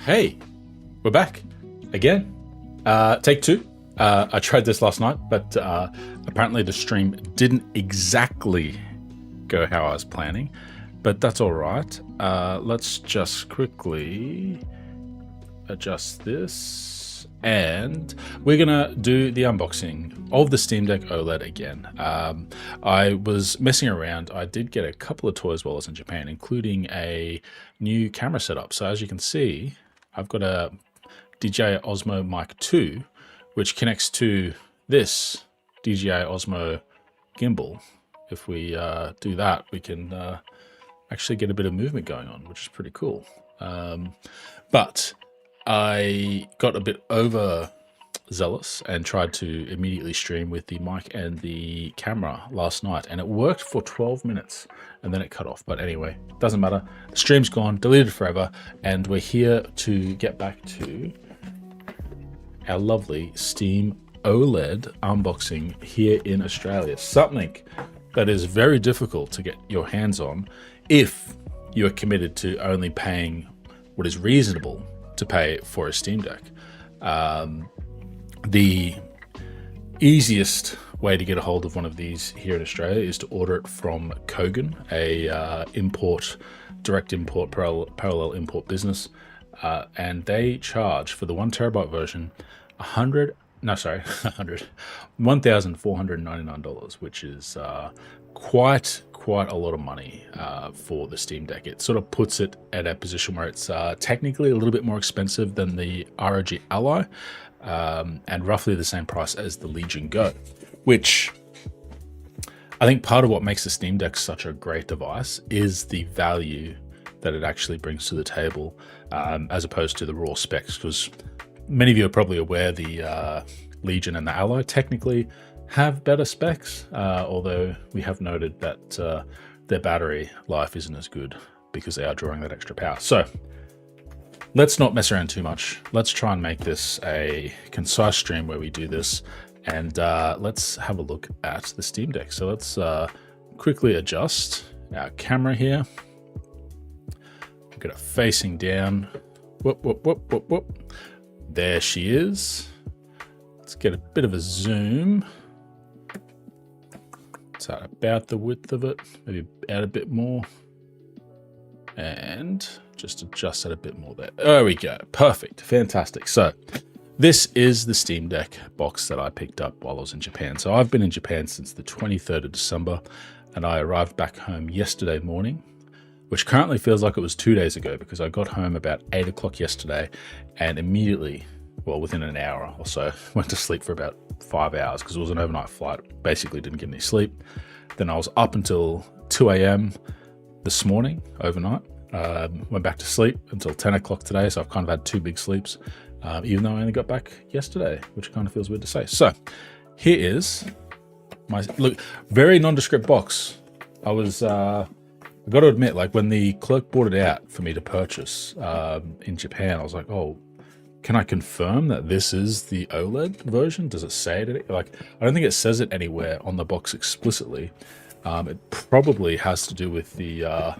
Hey, we're back again. Take two. I tried this last night, but apparently the stream didn't exactly go how I was planning, but that's all right. Let's just quickly adjust this, and we're gonna do the unboxing of the Steam Deck OLED again. I was messing around. I did get a couple of toys while I was in Japan, including a new camera setup. So as you can see, I've got a DJI Osmo Mic 2, which connects to this DJI Osmo gimbal. If we do that, we can actually get a bit of movement going on, which is pretty cool. But I got a bit overzealous and tried to immediately stream with the mic and the camera last night, and it worked for 12 minutes and then it cut off. But anyway, doesn't matter. The stream's gone, deleted forever, and we're here to get back to our lovely Steam OLED unboxing here in Australia. Something that is very difficult to get your hands on if you are committed to only paying what is reasonable to pay for a Steam Deck. The easiest way to get a hold of one of these here in Australia is to order it from Kogan, a direct import, parallel import business, and they charge for the 1 terabyte version $1,499, which is quite a lot of money for the Steam Deck. It sort of puts it at a position where it's technically a little bit more expensive than the ROG Ally, and roughly the same price as the Legion Go, which I think part of what makes the Steam Deck such a great device is the value that it actually brings to the table, as opposed to the raw specs, because many of you are probably aware the Legion and the Ally technically have better specs, although we have noted that their battery life isn't as good because they are drawing that extra power. So let's not mess around too much. Let's try and make this a concise stream where we do this, and let's have a look at the Steam Deck. So let's quickly adjust our camera here. Get it facing down. Whoop, whoop, whoop, whoop, whoop. There she is. Let's get a bit of a zoom. It's about the width of it, maybe add a bit more, and just adjust it a bit more there. There we go. Perfect. Fantastic. So this is the Steam Deck box that I picked up while I was in Japan. So I've been in Japan since the 23rd of December, and I arrived back home yesterday morning, which currently feels like it was 2 days ago, because I got home about 8 o'clock yesterday and immediately, well, within an hour or so, went to sleep for about 5 hours because it was an overnight flight. Basically didn't get any sleep. Then I was up until 2 a.m. this morning, overnight. Went back to sleep until 10 o'clock today, so I've kind of had 2 big sleeps, even though I only got back yesterday, which kind of feels weird to say. So here is my, look, very nondescript box. I got to admit, like when the clerk brought it out for me to purchase in Japan, I was like, oh, can I confirm that this is the OLED version? Does it say it? Like, I don't think it says it anywhere on the box explicitly. It probably has to do with the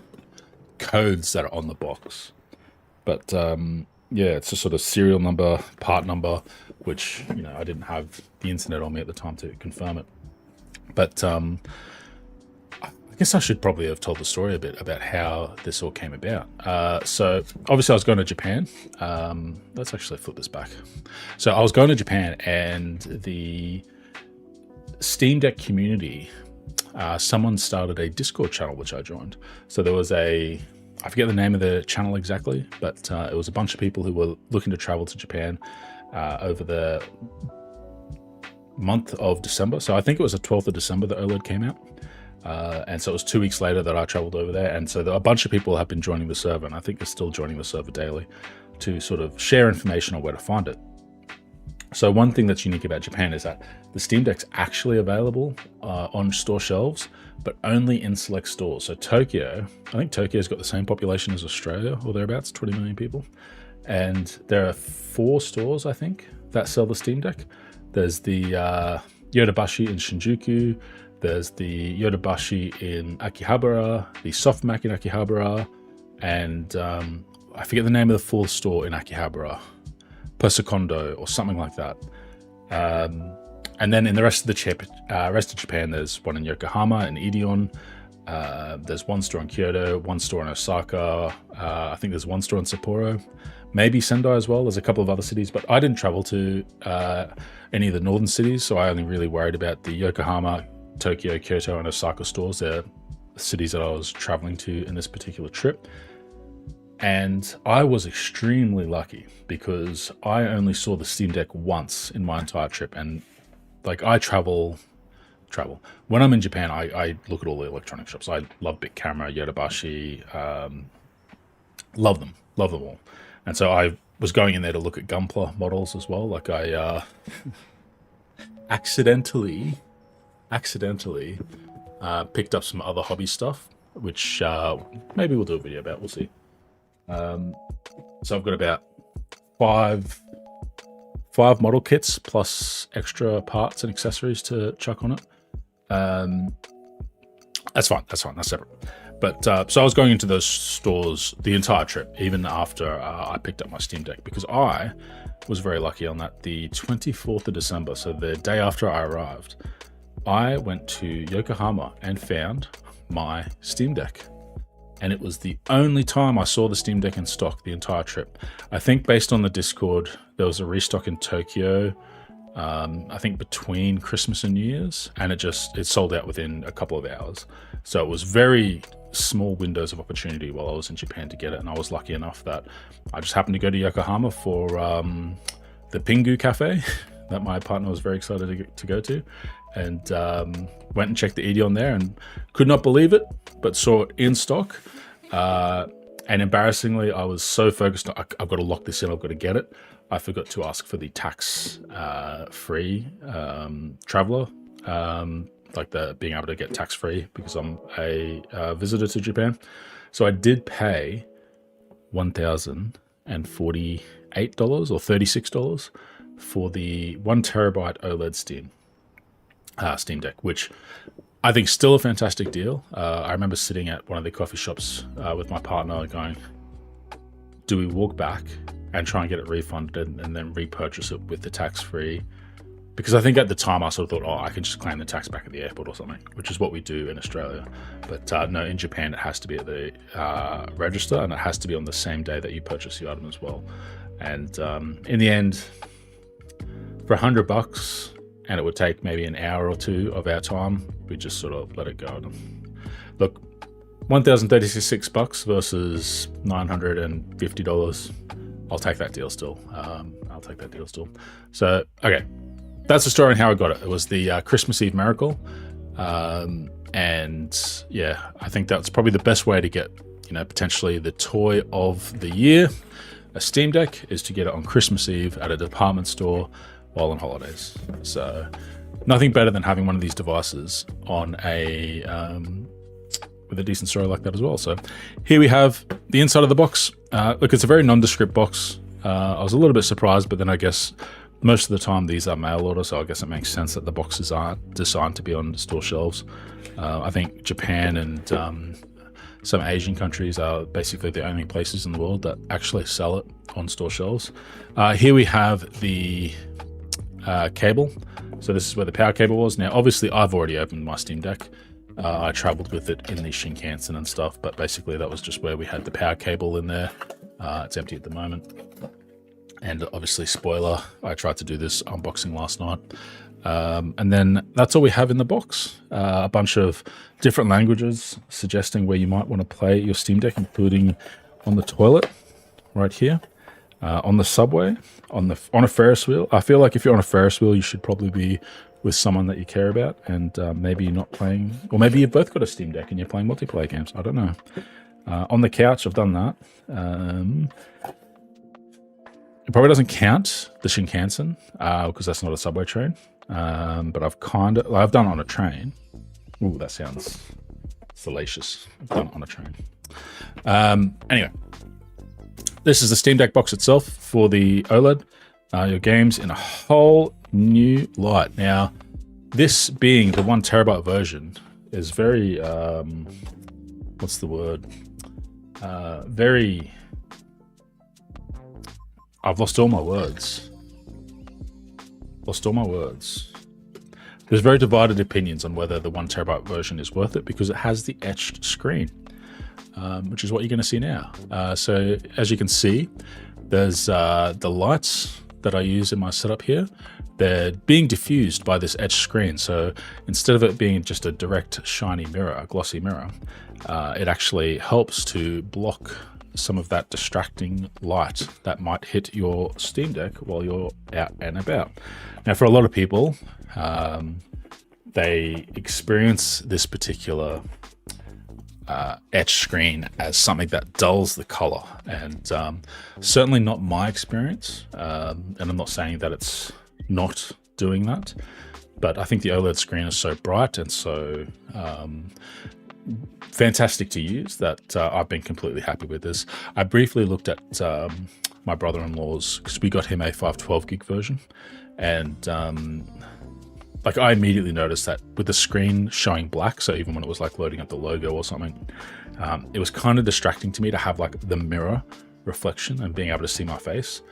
codes that are on the box. But yeah, it's a sort of serial number, part number, which, you know, I didn't have the internet on me at the time to confirm it. But I guess I should probably have told the story a bit about how this all came about. So obviously I was going to Japan. Let's actually flip this back. So I was going to Japan, and the Steam Deck community, someone started a Discord channel, which I joined. So there was I forget the name of the channel exactly, but it was a bunch of people who were looking to travel to Japan over the month of December. So I think it was the 12th of December that OLED came out. And so it was 2 weeks later that I traveled over there. And so a bunch of people have been joining the server, and I think they're still joining the server daily to sort of share information on where to find it. So one thing that's unique about Japan is that the Steam Deck's actually available on store shelves, but only in select stores. So Tokyo, I think Tokyo's got the same population as Australia, or thereabouts, 20 million people. And there are 4 stores, I think, that sell the Steam Deck. There's the Yodobashi in Shinjuku, there's the Yodobashi in Akihabara, the Softmac in Akihabara, and I forget the name of the full store in Akihabara, Persecondo or something like that. And then in the rest of Japan, there's one in Yokohama and Ideon. There's one store in Kyoto, one store in Osaka. I think there's one store in Sapporo, maybe Sendai as well. There's a couple of other cities, but I didn't travel to any of the northern cities, so I only really worried about the Yokohama, Tokyo, Kyoto, and Osaka stores. They're the cities that I was traveling to in this particular trip. And I was extremely lucky because I only saw the Steam Deck once in my entire trip. And like, I travel. When I'm in Japan, I look at all the electronic shops. I love Big Camera, Yodobashi, love them all. And so I was going in there to look at Gunpla models as well. Like, I accidentally picked up some other hobby stuff, which maybe we'll do a video about. We'll see. So I've got about five model kits plus extra parts and accessories to chuck on it. That's fine. That's separate. But so I was going into those stores the entire trip, even after I picked up my Steam Deck, because I was very lucky on that. The 24th of December, so the day after I arrived, I went to Yokohama and found my Steam Deck. And it was the only time I saw the Steam Deck in stock the entire trip. I think based on the Discord, there was a restock in Tokyo, I think between Christmas and New Year's, and it sold out within a couple of hours. So it was very small windows of opportunity while I was in Japan to get it. And I was lucky enough that I just happened to go to Yokohama for the Pingu Cafe that my partner was very excited to go to. And went and checked the Ideon there and could not believe it, but saw it in stock. And embarrassingly, I was so focused on, I've got to lock this in, I've got to get it. I forgot to ask for the tax-free traveler, like the being able to get tax-free because I'm a visitor to Japan. So I did pay $1,048 or $36 for the 1 terabyte OLED Steam Deck, which I think is still a fantastic deal. I remember sitting at one of the coffee shops with my partner going, do we walk back and try and get it refunded and then repurchase it with the tax-free? Because I think at the time I sort of thought, I can just claim the tax back at the airport or something, which is what we do in Australia. But no, in Japan, it has to be at the register, and it has to be on the same day that you purchase the item as well. And in the end, for $100, and it would take maybe an hour or two of our time, we just sort of let it go. Look, $1,036 versus $950. I'll take that deal still. So, okay, that's the story on how I got it. It was the Christmas Eve miracle. And yeah, I think that's probably the best way to get, potentially the toy of the year, a Steam Deck, is to get it on Christmas Eve at a department store while on holidays. So nothing better than having one of these devices on a with a decent story like that as well. So here we have the inside of the box. Look, it's a very nondescript box. I was a little bit surprised, but then I guess most of the time these are mail order, so I guess it makes sense that the boxes aren't designed to be on store shelves. I think Japan and some Asian countries are basically the only places in the world that actually sell it on store shelves. Here we have the cable. So this is where the power cable was. Now, obviously, I've already opened my Steam Deck. I traveled with it in the Shinkansen and stuff, but basically that was just where we had the power cable in there. It's empty at the moment. And obviously, spoiler, I tried to do this unboxing last night. And then that's all we have in the box. A bunch of different languages suggesting where you might want to play your Steam Deck, including on the toilet right here, on the subway, on a Ferris wheel. I feel like if you're on a Ferris wheel, you should probably be with someone that you care about, and maybe you're not playing, or maybe you've both got a Steam Deck and you're playing multiplayer games. I don't know. On the couch, I've done that. It probably doesn't count the Shinkansen because that's not a subway train. But I've done it on a train. Ooh, that sounds salacious. I've done it on a train. Anyway, this is the Steam Deck box itself for the OLED. Your games in a whole new light. Now, this being the 1 terabyte version is very, what's the word? Very I've lost all my words. Lost all my words. There's very divided opinions on whether the 1TB version is worth it because it has the etched screen, which is what you're going to see now. So as you can see, there's the lights that I use in my setup here. They're being diffused by this etched screen. So instead of it being just a direct shiny mirror, a glossy mirror, it actually helps to block some of that distracting light that might hit your Steam Deck while you're out and about. Now, for a lot of people, they experience this particular etched screen as something that dulls the color, and certainly not my experience. And I'm not saying that it's not doing that, but I think the OLED screen is so bright and so fantastic to use that I've been completely happy with this. I briefly looked at my brother-in-law's, because we got him a 512 gig version, and like I immediately noticed that with the screen showing black, so even when it was like loading up the logo or something, it was kind of distracting to me to have like the mirror reflection and being able to see my face.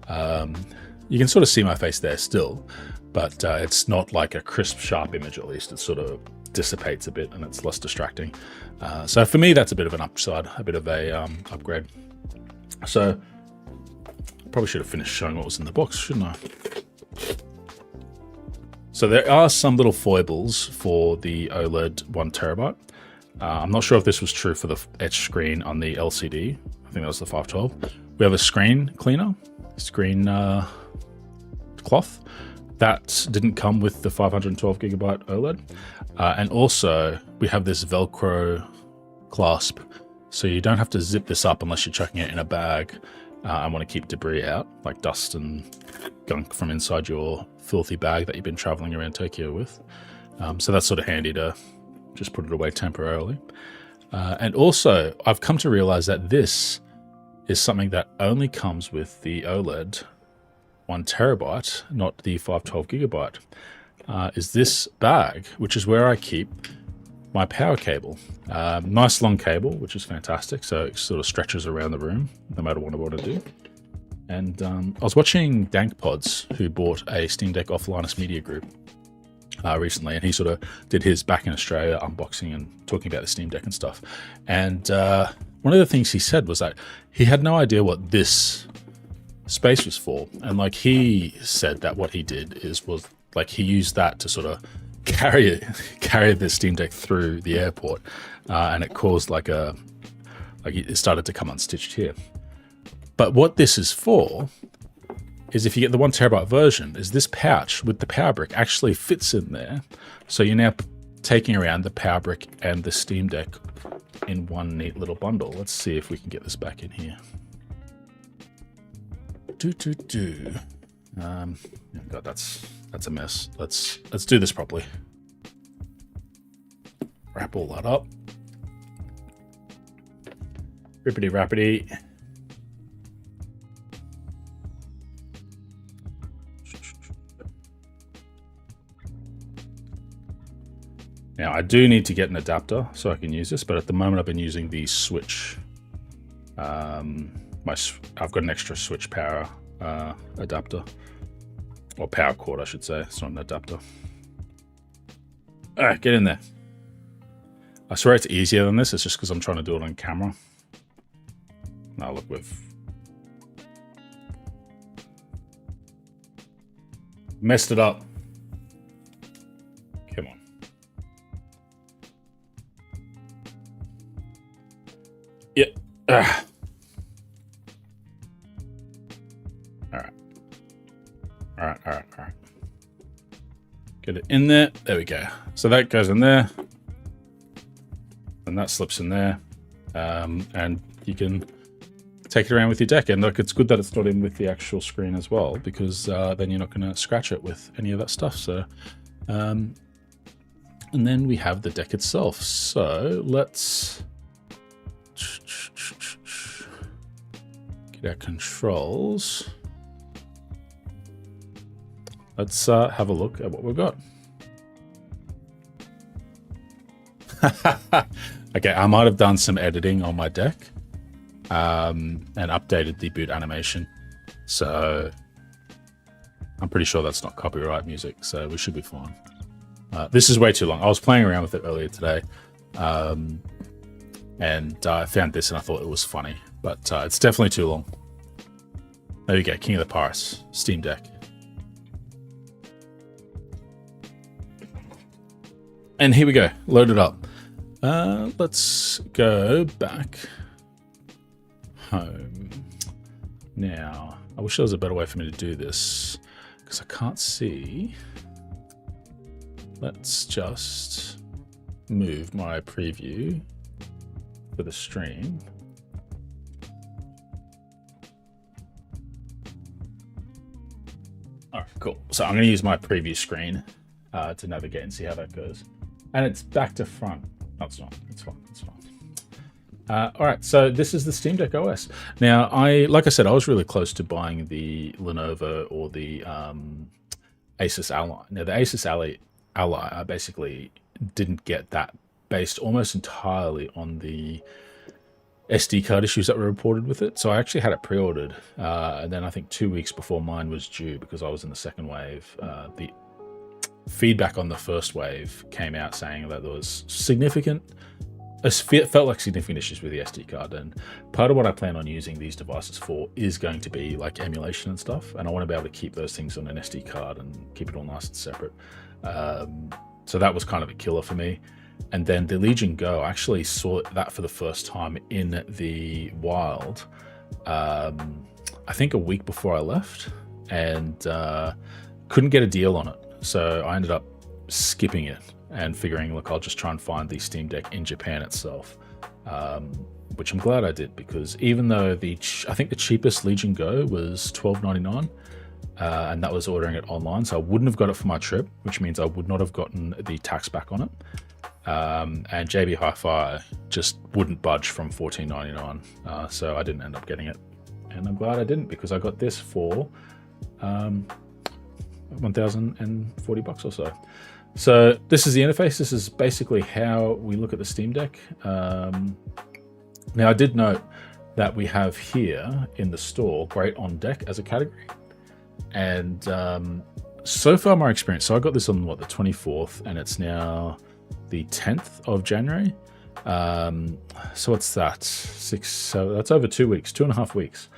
You can sort of see my face there still, but it's not like a crisp, sharp image. At least it sort of dissipates a bit and it's less distracting. So for me, that's a bit of an upside, a bit of a upgrade. So probably should have finished showing what was in the box, shouldn't I? So there are some little foibles for the OLED 1TB. I'm not sure if this was true for the etched screen on the LCD. I think that was the 512. We have a screen cleaner, screen cloth. That didn't come with the 512GB OLED. And also we have this Velcro clasp. So you don't have to zip this up unless you're chucking it in a bag and want to keep debris out, like dust and gunk from inside your filthy bag that you've been traveling around Tokyo with. So that's sort of handy to just put it away temporarily. And also, I've come to realize that this is something that only comes with the OLED 1TB, not the 512GB, is this bag, which is where I keep my power cable. Nice long cable, which is fantastic. So it sort of stretches around the room, no matter what I want to do. And I was watching DankPods, who bought a Steam Deck off Linus Media Group recently, and he sort of did his back in Australia unboxing and talking about the Steam Deck and stuff. And one of the things he said was that he had no idea what this space was for. And like he said that what he did was like he used that to sort of carry the Steam Deck through the airport, and it caused like it started to come unstitched here. But what this is for is, if you get the 1TB version, is this pouch with the power brick actually fits in there. So you're now taking around the power brick and the Steam Deck in one neat little bundle. Let's see if we can get this back in here. God, that's a mess. Let's do this properly. Wrap all that up. Rippity rappity. Now I do need to get an adapter so I can use this, but at the moment I've been using the switch. I've got an extra switch power adapter, or power cord, I should say. It's not an adapter. All right, get in there. I swear it's easier than this. It's just because I'm trying to do it on camera. Now look, we've messed it up. Come on. Yeah. All right. Get it in there. There we go. So that goes in there. And that slips in there. And you can take it around with your deck. And look, it's good that it's not in with the actual screen as well, because then you're not going to scratch it with any of that stuff. So, and then we have the deck itself. So let's get our controls. Let's have a look at what we've got. Okay, I might have done some editing on my deck and updated the boot animation. So I'm pretty sure that's not copyright music, so we should be fine. This is way too long. I was playing around with it earlier today, and I found this and I thought it was funny, but it's definitely too long. There you go, King of the Pirates, Steam Deck. And here we go, load it up. Let's go back home. Now, I wish there was a better way for me to do this, because I can't see. Let's just move my preview for the stream. All right, cool. So I'm going to use my preview screen to navigate and see how that goes. And it's back to front. No, it's not. It's fine. It's fine. All right, so this is the Steam Deck OS. Now, like I said, I was really close to buying the Lenovo or the Asus Ally. Now, the Asus Ally, I basically didn't get that based almost entirely on the SD card issues that were reported with it. So I actually had it pre-ordered, and then I think 2 weeks before mine was due, because I was in the second wave, the feedback on the first wave came out saying that there was it felt like significant issues with the SD card, and part of what I plan on using these devices for is going to be like emulation and stuff, and I want to be able to keep those things on an SD card and keep it all nice and separate. So that was kind of a killer for me. And then the Legion Go, I actually saw that for the first time in the wild, I think a week before I left, and couldn't get a deal on it. So I ended up skipping it and figuring, look, I'll just try and find the Steam Deck in Japan itself, which I'm glad I did, because even though I think the cheapest Legion Go was $12.99, and that was ordering it online, so I wouldn't have got it for my trip, which means I would not have gotten the tax back on it. And JB Hi-Fi just wouldn't budge from $14.99, so I didn't end up getting it, and I'm glad I didn't, because I got this for $1,040 or so. So this is the interface. This is basically how we look at the Steam Deck. Now, I did note that we have here in the store Great on Deck as a category, and so far my experience, so I got this on the 24th, and it's now the 10th of January. So what's that? So that's over 2 weeks, 2.5 weeks.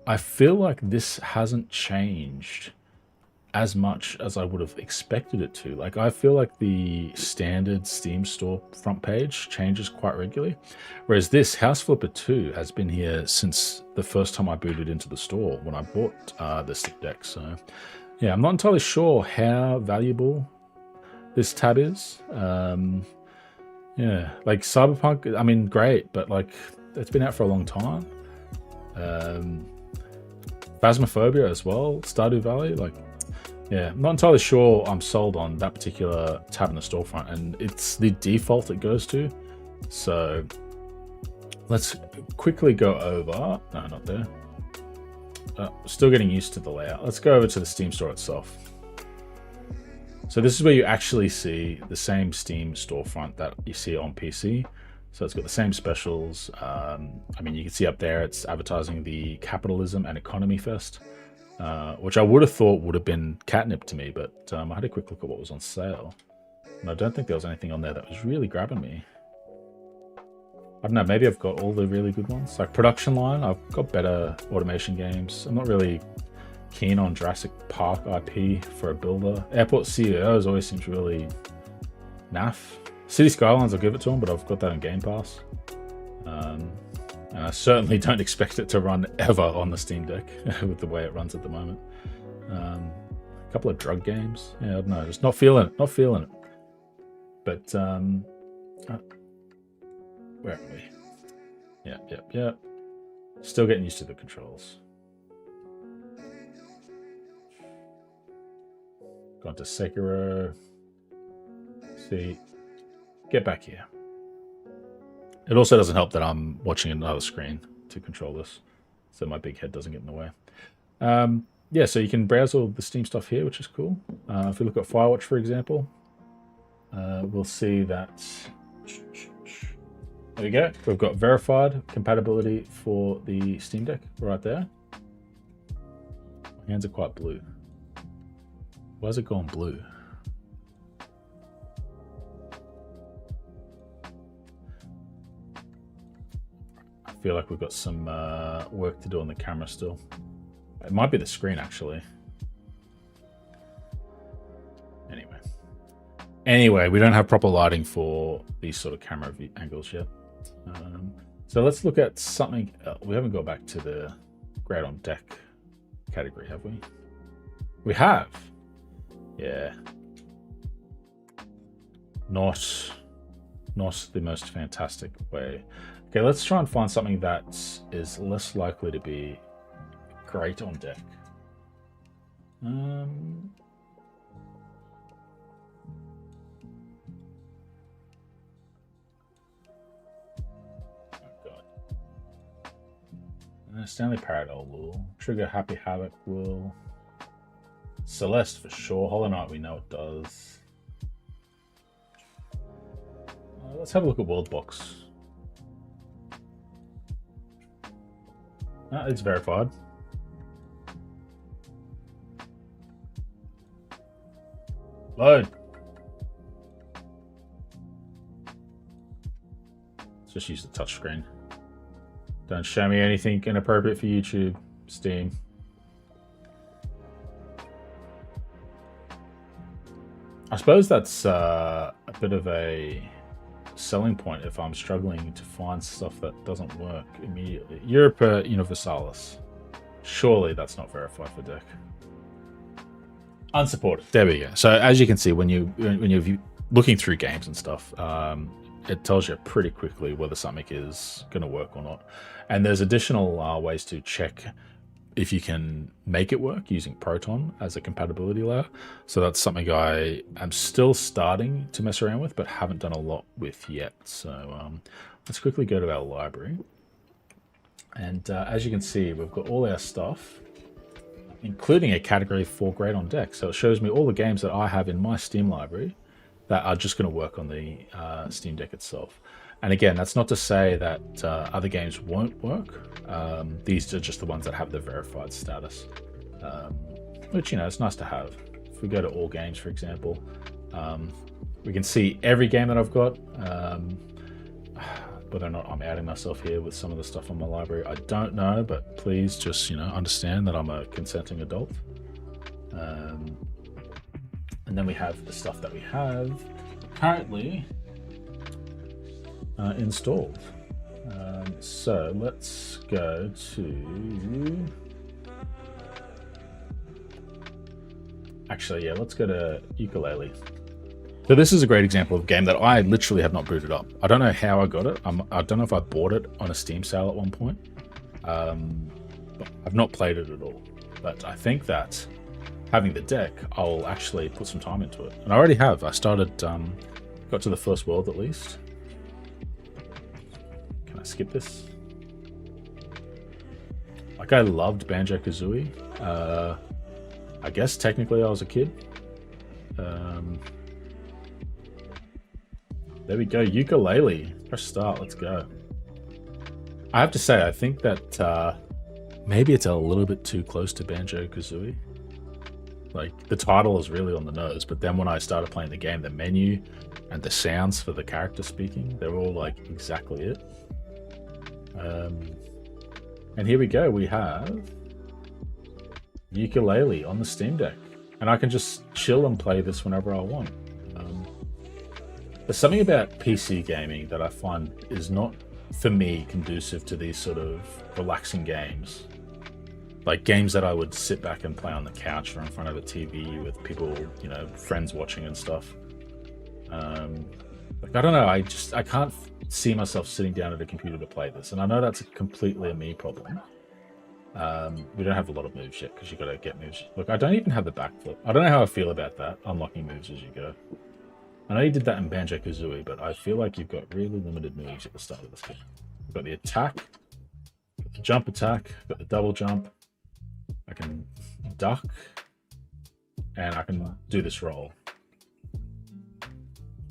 I feel like this hasn't changed as much as I would have expected it to. Like, I feel like the standard Steam store front page changes quite regularly, whereas this House Flipper 2 has been here since the first time I booted into the store when I bought the Steam Deck. So yeah, I'm not entirely sure how valuable this tab is. Yeah, like Cyberpunk, I mean, great, but like, it's been out for a long time. Phasmophobia as well, Stardew Valley, like, yeah, I'm not entirely sure I'm sold on that particular tab in the storefront, and it's the default it goes to. So let's quickly go over, no, not there. Still getting used to the layout. Let's go over to the Steam store itself. So this is where you actually see the same Steam storefront that you see on PC. So it's got the same specials. I mean, you can see up there, it's advertising the Capitalism and Economy Fest, which I would have thought would have been catnip to me, but I had a quick look at what was on sale, and I don't think there was anything on there that was really grabbing me. I don't know, maybe I've got all the really good ones. Like Production Line, I've got better automation games. I'm not really keen on Jurassic Park IP for a builder. Airport CEOs always seems really naff. City Skylines, I'll give it to them, but I've got that on Game Pass. And I certainly don't expect it to run ever on the Steam Deck with the way it runs at the moment. A couple of drug games. Yeah, I don't know, just not feeling it, not feeling it. But, where are we? Yeah. Still getting used to the controls. Gone to Sekiro. See, get back here. It also doesn't help that I'm watching another screen to control this, so my big head doesn't get in the way. Yeah, so you can browse all the Steam stuff here, which is cool. If we look at Firewatch, for example, we'll see that, there we go. We've got verified compatibility for the Steam Deck right there. Hands are quite blue. Why is it going blue? I feel like we've got some work to do on the camera still. It might be the screen, actually. Anyway, we don't have proper lighting for these sort of camera angles yet. So let's look at something. We haven't got back to the Great on Deck category, have we? We have. Yeah. Not the most fantastic way. Okay, let's try and find something that is less likely to be great on deck. Stanley Parallel will trigger Happy Havoc will Celeste for sure. Hollow Knight we know it does. Let's have a look at World Box. It's verified. Load. Let's just use the touchscreen. Don't show me anything inappropriate for YouTube, Steam. I suppose that's a bit of a selling point if I'm struggling to find stuff that doesn't work immediately. Europa Universalis. Surely that's not verified for deck. Unsupported. There we go. So as you can see, when you're looking through games and stuff, it tells you pretty quickly whether something is going to work or not. And there's additional ways to check if you can make it work using Proton as a compatibility layer. So that's something I am still starting to mess around with, but haven't done a lot with yet. So let's quickly go to our library. And as you can see, we've got all our stuff, including a category for Great on Deck. So it shows me all the games that I have in my Steam library that are just going to work on the Steam Deck itself. And again, that's not to say that other games won't work. These are just the ones that have the verified status, which, you know, it's nice to have. If we go to all games, for example, we can see every game that I've got. Whether or not I'm outing myself here with some of the stuff on my library, I don't know, but please just, you know, understand that I'm a consenting adult. And then we have the stuff that we have currently installed. So let's go to... Actually, yeah, let's go to Ukulele. So this is a great example of a game that I literally have not booted up. I don't know how I got it. I don't know if I bought it on a Steam sale at one point. But I've not played it at all. But I think that having the deck, I'll actually put some time into it. And I already have. I started, got to the first world at least. Can I skip this? Like, I loved Banjo-Kazooie. I guess technically I was a kid. There we go, Ukulele. Press start, let's go. I have to say, I think that maybe it's a little bit too close to Banjo-Kazooie. Like, the title is really on the nose, but then when I started playing the game, the menu and the sounds for the character speaking, they're all like exactly it. And here we go, we have Ukulele on the Steam Deck. And I can just chill and play this whenever I want. There's something about PC gaming that I find is not, for me, conducive to these sort of relaxing games. Like games that I would sit back and play on the couch or in front of a TV with people, you know, friends watching and stuff. Like, I don't know, I can't see myself sitting down at a computer to play this. And I know that's completely a me problem. We don't have a lot of moves yet because you got to get moves. Look, I don't even have the backflip. I don't know how I feel about that, unlocking moves as you go. I know you did that in Banjo-Kazooie, but I feel like you've got really limited moves at the start of this game. You've got the attack, got the jump attack, got the double jump. I can duck, and I can do this roll.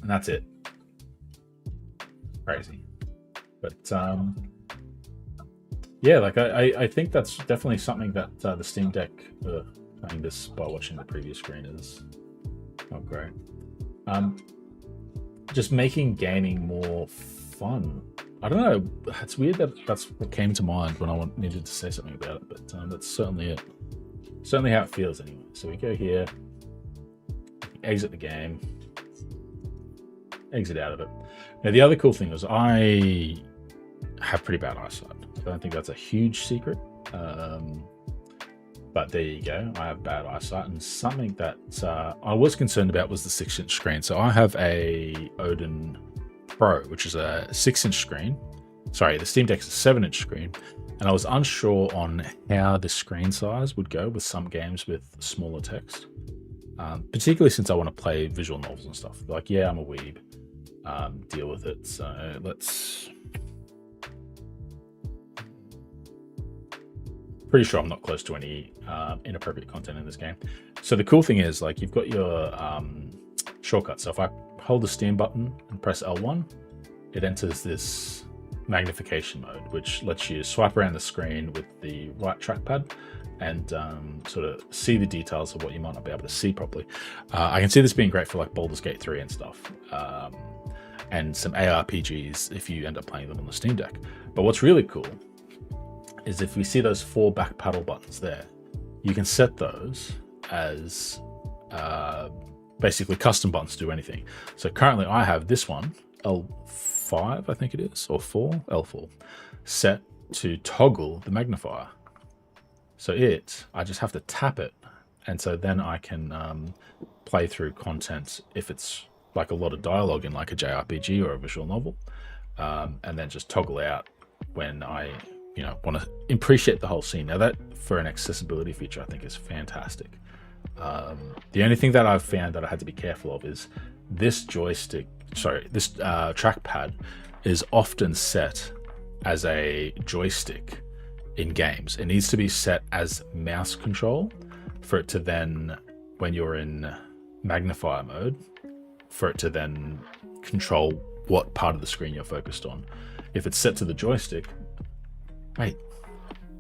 And that's it. Yeah, like I think that's definitely something that the Steam Deck, playing this by watching the previous screen, is not great. Um, just making gaming more fun. I don't know. It's weird that that's what came to mind when I needed to say something about it, but that's certainly it. Certainly how it feels anyway. So we go here, exit the game, exit out of it. Now the other cool thing was I have pretty bad eyesight. I don't think that's a huge secret. But there you go. I have bad eyesight, and something that I was concerned about was the 6-inch screen. So I have a Odin Pro, which is a 6-inch screen. Sorry, the Steam Deck's a 7-inch screen, and I was unsure on how the screen size would go with some games with smaller text, particularly since I want to play visual novels and stuff. Like, yeah, I'm a weeb. Deal with it. So let's. Pretty sure I'm not close to any inappropriate content in this game. So the cool thing is, like, you've got your shortcut. So if I hold the Steam button and press L1, it enters this magnification mode, which lets you swipe around the screen with the right trackpad and sort of see the details of what you might not be able to see properly. I can see this being great for like Baldur's Gate 3 and stuff, and some ARPGs if you end up playing them on the Steam Deck. But what's really cool is if we see those 4 back paddle buttons there, you can set those as basically custom buttons to do anything. So currently I have this one, L5 I think it is, or 4, L4, set to toggle the magnifier. So I just have to tap it, and so then I can play through content if it's like a lot of dialogue in like a JRPG or a visual novel, and then just toggle out when I want to appreciate the whole scene. Now that, for an accessibility feature, I think is fantastic. The only thing that I've found that I had to be careful of is this joystick, this trackpad is often set as a joystick in games. It needs to be set as mouse control for it to then, when you're in magnifier mode, for it to then control what part of the screen you're focused on. If it's set to the joystick, wait,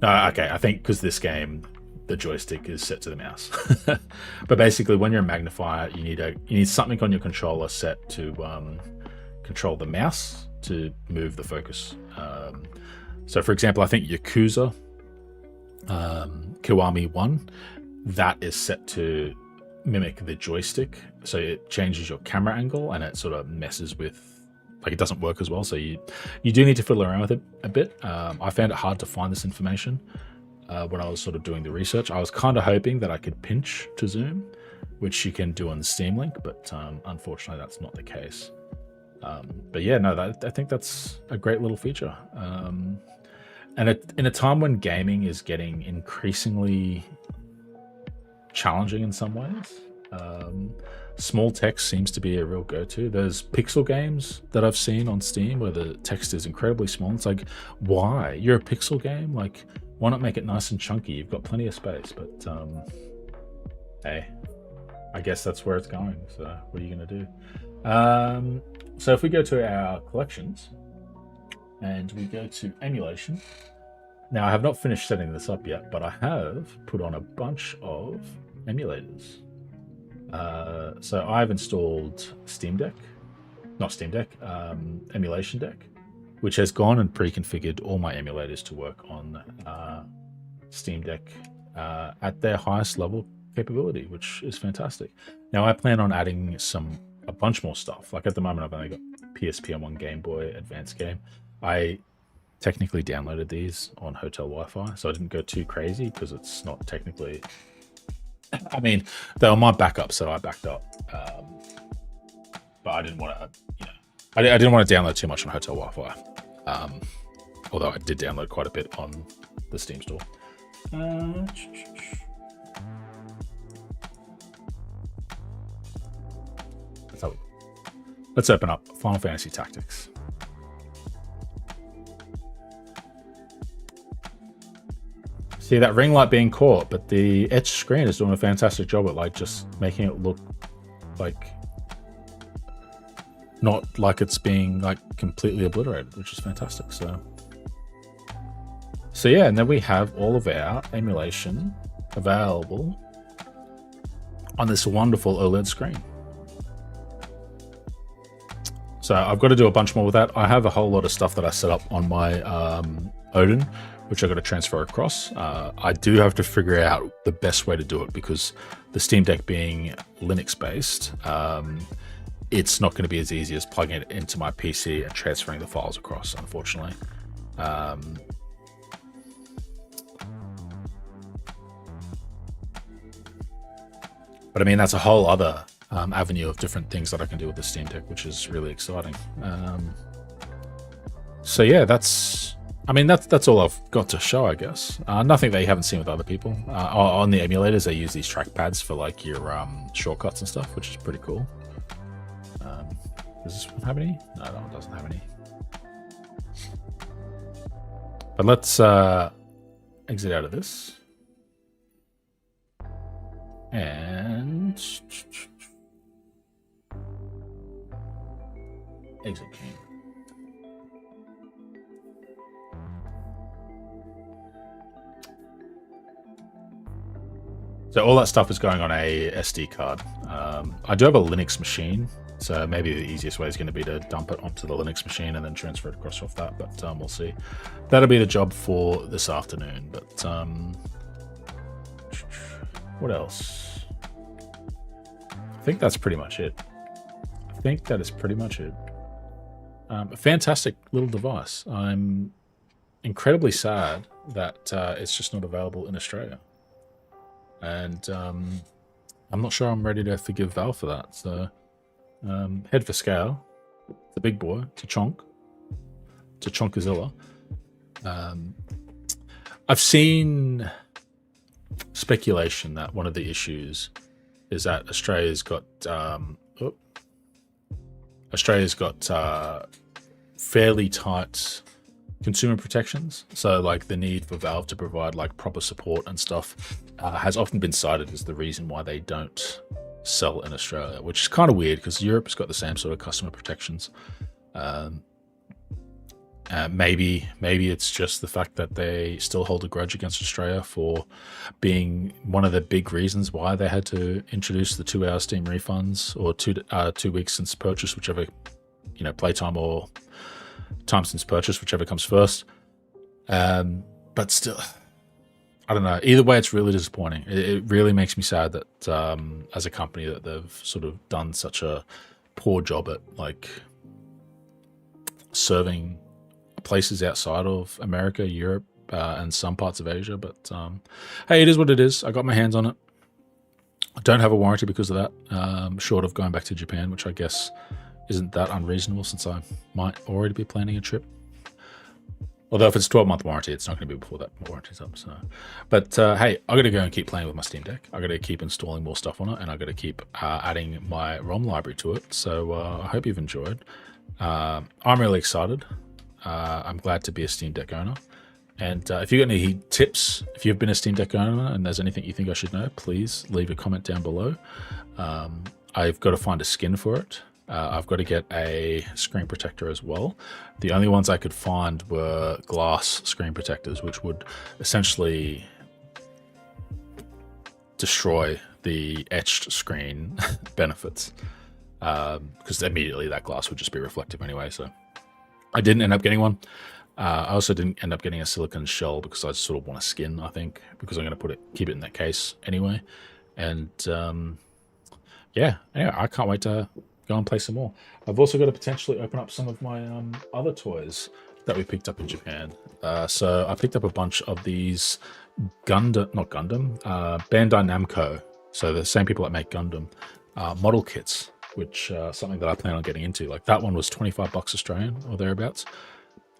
no, okay, I think because this game, the joystick is set to the mouse. But basically, when you're a magnifier, you need something on your controller set to control the mouse to move the focus. So, for example, I think Yakuza Kiwami 1, that is set to mimic the joystick, so it changes your camera angle and it sort of messes with. Like, it doesn't work as well, so you do need to fiddle around with it a bit. I found it hard to find this information when I was sort of doing the research. I was kind of hoping that I could pinch to zoom, which you can do on the Steam Link, but unfortunately that's not the case. But yeah, no, I think that's a great little feature. And in a time when gaming is getting increasingly challenging in some ways, small text seems to be a real go-to. There's pixel games that I've seen on Steam where the text is incredibly small. It's like, why? You're a pixel game? Like, why not make it nice and chunky? You've got plenty of space, but hey, I guess that's where it's going. So what are you going to do? So if we go to our collections and we go to Emulation. Now, I have not finished setting this up yet, but I have put on a bunch of emulators. So I've installed Emulation Deck, which has gone and pre-configured all my emulators to work on Steam Deck at their highest level capability, which is fantastic. Now I plan on adding a bunch more stuff. Like, at the moment I've only got PSP on one Game Boy Advance game. I technically downloaded these on hotel Wi-Fi, so I didn't go too crazy because it's not technically, I mean, they were my backup, so I backed up. But I didn't want to, I didn't want to download too much on hotel Wi-Fi. Although I did download quite a bit on the Steam store. Let's open up Final Fantasy Tactics. See that ring light being caught, but the etched screen is doing a fantastic job at like just making it look like not like it's being like completely obliterated, which is fantastic. So So yeah, and then we have all of our emulation available on this wonderful OLED screen. So I've got to do a bunch more with that. I have a whole lot of stuff that I set up on my Odin, which I've got to transfer across. I do have to figure out the best way to do it because the Steam Deck being Linux-based, it's not going to be as easy as plugging it into my PC and transferring the files across, unfortunately. But I mean, that's a whole other avenue of different things that I can do with the Steam Deck, which is really exciting. So yeah, that's all I've got to show, I guess. Nothing that you haven't seen with other people. On the emulators, they use these trackpads for like your shortcuts and stuff, which is pretty cool. Does this one have any? No, that one doesn't have any. But let's exit out of this. And exit game. So all that stuff is going on a SD card. I do have a Linux machine, so maybe the easiest way is going to be to dump it onto the Linux machine and then transfer it across off that, but we'll see. That'll be the job for this afternoon, but what else? I think that's pretty much it. I think that is pretty much it. A fantastic little device. I'm incredibly sad that it's just not available in Australia. And I'm not sure I'm ready to forgive Valve for that. So head for scale, the big boy, to Chonkazilla. I've seen speculation that one of the issues is that Australia's got fairly tight consumer protections. So like the need for Valve to provide like proper support and stuff has often been cited as the reason why they don't sell in Australia, which is kind of weird because Europe's got the same sort of customer protections. Maybe it's just the fact that they still hold a grudge against Australia for being one of the big reasons why they had to introduce the 2-hour Steam refunds, or 2 weeks since purchase, whichever, playtime or time since purchase, whichever comes first. But still, I don't know. Either way, it's really disappointing. It really makes me sad that as a company that they've sort of done such a poor job at like serving places outside of America, Europe, and some parts of Asia. But hey, it is what it is. I got my hands on it. I don't have a warranty because of that, short of going back to Japan, which I guess isn't that unreasonable since I might already be planning a trip. Although if it's 12-month warranty, it's not going to be before that warranty's up. So, but hey, I got to go and keep playing with my Steam Deck. I got to keep installing more stuff on it, and I got to keep adding my ROM library to it. So I hope you've enjoyed. I'm really excited. I'm glad to be a Steam Deck owner. And if you got any tips, if you've been a Steam Deck owner and there's anything you think I should know, please leave a comment down below. I've got to find a skin for it. I've got to get a screen protector as well. The only ones I could find were glass screen protectors, which would essentially destroy the etched screen benefits, because immediately that glass would just be reflective anyway. So I didn't end up getting one. I also didn't end up getting a silicone shell because I sort of want a skin, I think, because I'm going to keep it in that case anyway. And yeah, anyway, I can't wait to go and play some more. I've also got to potentially open up some of my other toys that we picked up in Japan. So I picked up a bunch of these Bandai Namco, so the same people that make Gundam, model kits, which something that I plan on getting into. Like that one was 25 bucks Australian or thereabouts.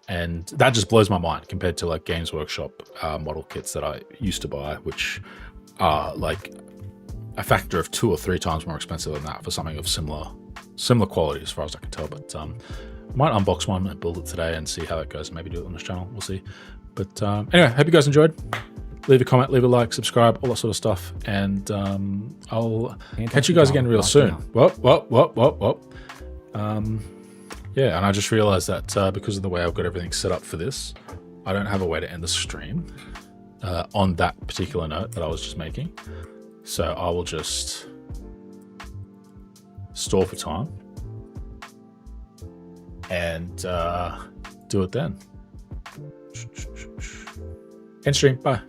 And that just blows my mind compared to like Games Workshop model kits that I used to buy, which are like a factor of 2 or 3 times more expensive than that for something of similar quality as far as I can tell. But I might unbox one and build it today and see how that goes, and maybe do it on this channel. We'll see. But anyway, hope you guys enjoyed. Leave a comment, leave a like, subscribe, all that sort of stuff, and I'll catch you guys again real soon. Yeah, and I just realized that because of the way I've got everything set up for this, I don't have a way to end the stream on that particular note that I was just making. So I will just store for time and do it then. End stream. Bye.